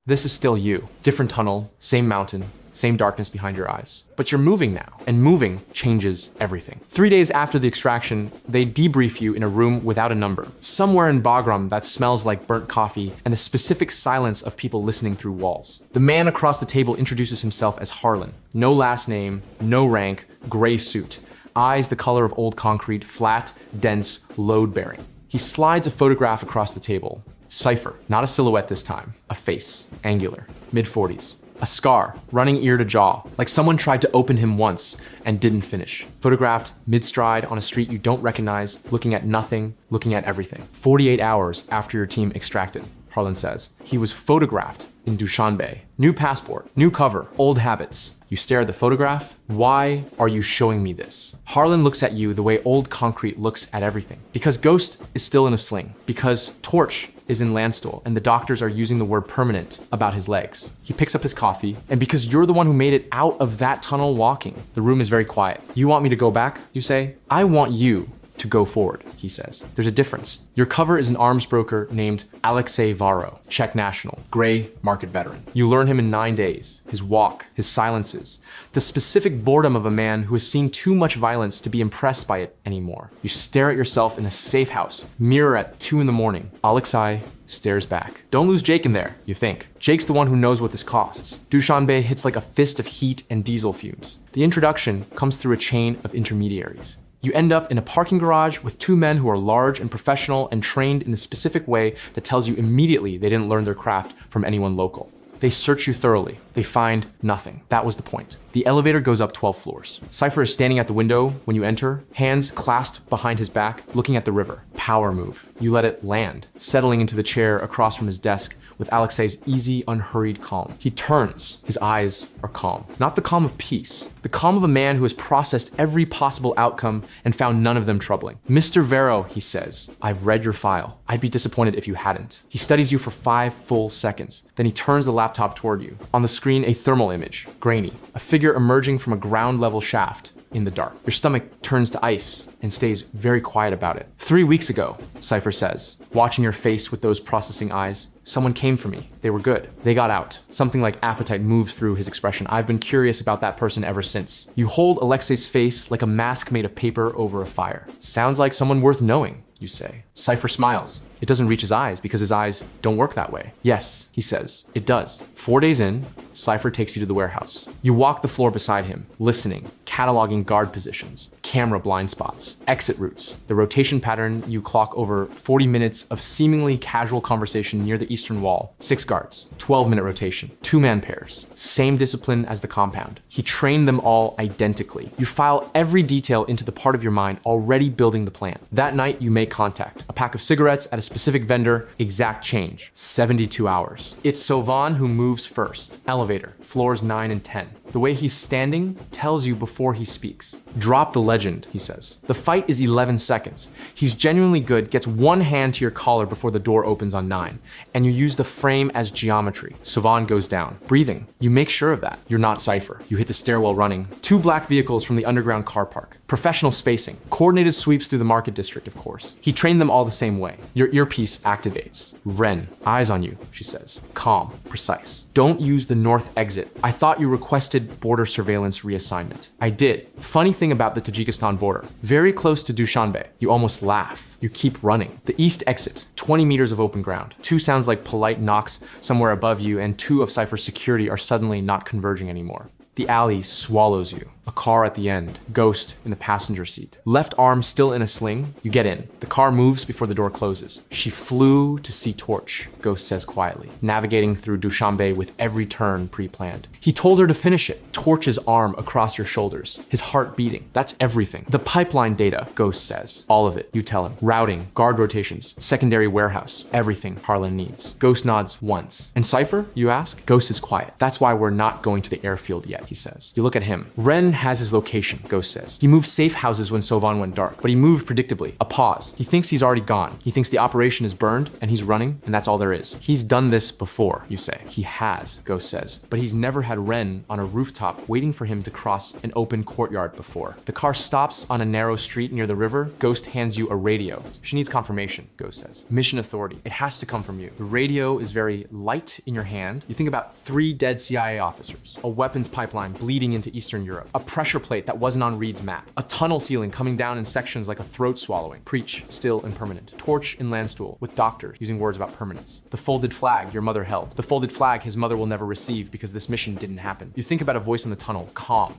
This is still you. Different tunnel, same mountain, same darkness behind your eyes. But you're moving now, and moving changes everything. 3 days after the extraction, they debrief you in a room without a number, somewhere in Bagram that smells like burnt coffee and the specific silence of people listening through walls. The man across the table introduces himself as Harlan. No last name, no rank, gray suit. Eyes the color of old concrete, flat, dense, load-bearing. He slides a photograph across the table. Cipher, not a silhouette this time, a face, angular, mid-40s. A scar, running ear to jaw, like someone tried to open him once and didn't finish. Photographed mid-stride on a street you don't recognize, looking at nothing, looking at everything. 48 hours after your team extracted, Harlan says. He was photographed in Dushanbe. New passport, new cover, old habits. You stare at the photograph. Why are you showing me this? Harlan looks at you the way old concrete looks at everything. Because Ghost is still in a sling. Because Torch is in Landstuhl, and the doctors are using the word permanent about his legs. He picks up his coffee, and because you're the one who made it out of that tunnel walking, the room is very quiet. You want me to go back, you say? I want you to go forward, he says. There's a difference. Your cover is an arms broker named Alexei Varo, Czech national, gray market veteran. You learn him in 9 days, his walk, his silences, the specific boredom of a man who has seen too much violence to be impressed by it anymore. You stare at yourself in a safe house, mirror at 2 in the morning. Alexei stares back. Don't lose Jake in there, you think. Jake's the one who knows what this costs. Dushanbe hits like a fist of heat and diesel fumes. The introduction comes through a chain of intermediaries. You end up in a parking garage with 2 men who are large and professional and trained in a specific way that tells you immediately they didn't learn their craft from anyone local. They search you thoroughly. They find nothing. That was the point. The elevator goes up 12 floors. Cipher is standing at the window when you enter, hands clasped behind his back, looking at the river. Power move. You let it land, settling into the chair across from his desk with Alexei's easy, unhurried calm. He turns. His eyes are calm. Not the calm of peace. The calm of a man who has processed every possible outcome and found none of them troubling. Mr. Vero, he says, I've read your file. I'd be disappointed if you hadn't. He studies you for 5 full seconds. Then he turns the laptop toward you. On the screen, a thermal image, grainy. A figure emerging from a ground-level shaft in the dark. Your stomach turns to ice and stays very quiet about it. 3 weeks ago, Cipher says, watching your face with those processing eyes, someone came for me. They were good. They got out. Something like appetite moves through his expression. I've been curious about that person ever since. You hold Alexei's face like a mask made of paper over a fire. Sounds like someone worth knowing, you say. Cipher smiles. It doesn't reach his eyes because his eyes don't work that way. Yes, he says, it does. 4 days in, Cipher takes you to the warehouse. You walk the floor beside him, listening, cataloging guard positions, camera blind spots, exit routes. The rotation pattern you clock over 40 minutes of seemingly casual conversation near the eastern wall. 6 guards, 12-minute rotation, 2-man pairs, same discipline as the compound. He trained them all identically. You file every detail into the part of your mind already building the plan. That night, you make contact. A pack of cigarettes at a specific vendor, exact change, 72 hours. It's Sovan who moves first. Elevator, floors 9 and 10. The way he's standing tells you before he speaks. Drop the legend, he says. The fight is 11 seconds. He's genuinely good, gets 1 hand to your collar before the door opens on 9, and you use the frame as geometry. Sovan goes down. Breathing. You make sure of that. You're not Cipher. You hit the stairwell running. 2 black vehicles from the underground car park. Professional spacing. Coordinated sweeps through the market district, of course. He trained them all the same way. Your earpiece activates. Ren, eyes on you, she says. Calm, precise. Don't use the north exit. I thought you requested border surveillance reassignment. I did. Funny thing about the Tajikistan border. Very close to Dushanbe. You almost laugh. You keep running. The east exit, 20 meters of open ground. 2 sounds like polite knocks somewhere above you, and 2 of Cipher's security are suddenly not converging anymore. The alley swallows you. A car at the end, Ghost in the passenger seat. Left arm still in a sling, you get in. The car moves before the door closes. She flew to see Torch, Ghost says quietly, navigating through Dushanbe with every turn pre-planned. He told her to finish it. Torch's arm across your shoulders, his heart beating. That's everything. The pipeline data, Ghost says. All of it, you tell him. Routing, guard rotations, secondary warehouse, everything Harlan needs. Ghost nods once. And Cipher, you ask? Ghost is quiet. That's why we're not going to the airfield yet, he says. You look at him. Ren has his location, Ghost says. He moved safe houses when Sovan went dark, but he moved predictably. A pause. He thinks he's already gone. He thinks the operation is burned and he's running, and that's all there is. He's done this before, you say. He has, Ghost says. But he's never had Ren on a rooftop waiting for him to cross an open courtyard before. The car stops on a narrow street near the river. Ghost hands you a radio. She needs confirmation, Ghost says. Mission authority. It has to come from you. The radio is very light in your hand. You think about 3 dead CIA officers, a weapons pipeline bleeding into Eastern Europe, a pressure plate that wasn't on Reed's map, a tunnel ceiling coming down in sections like a throat swallowing. Preach, still impermanent. Torch in Landstuhl, with doctors using words about permanence. The folded flag your mother held. The folded flag his mother will never receive because this mission didn't happen. You think about a voice in the tunnel, calm,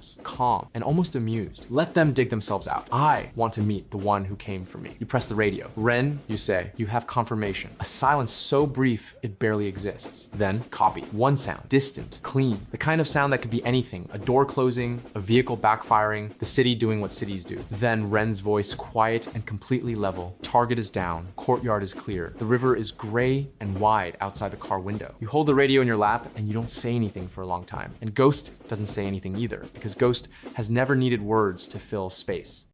and almost amused. Let them dig themselves out. I want to meet the one who came for me. You press the radio. Ren, you say, you have confirmation. A silence so brief it barely exists. Then, copy. One sound, distant, clean. The kind of sound that could be anything. A door closing, a vehicle backfiring, the city doing what cities do. Then Ren's voice, quiet and completely level. Target is down. Courtyard is clear. The river is gray and wide outside the car window. You hold the radio in your lap and you don't say anything for a long time. And Ghost doesn't say anything either, because Ghost has never needed words to fill space.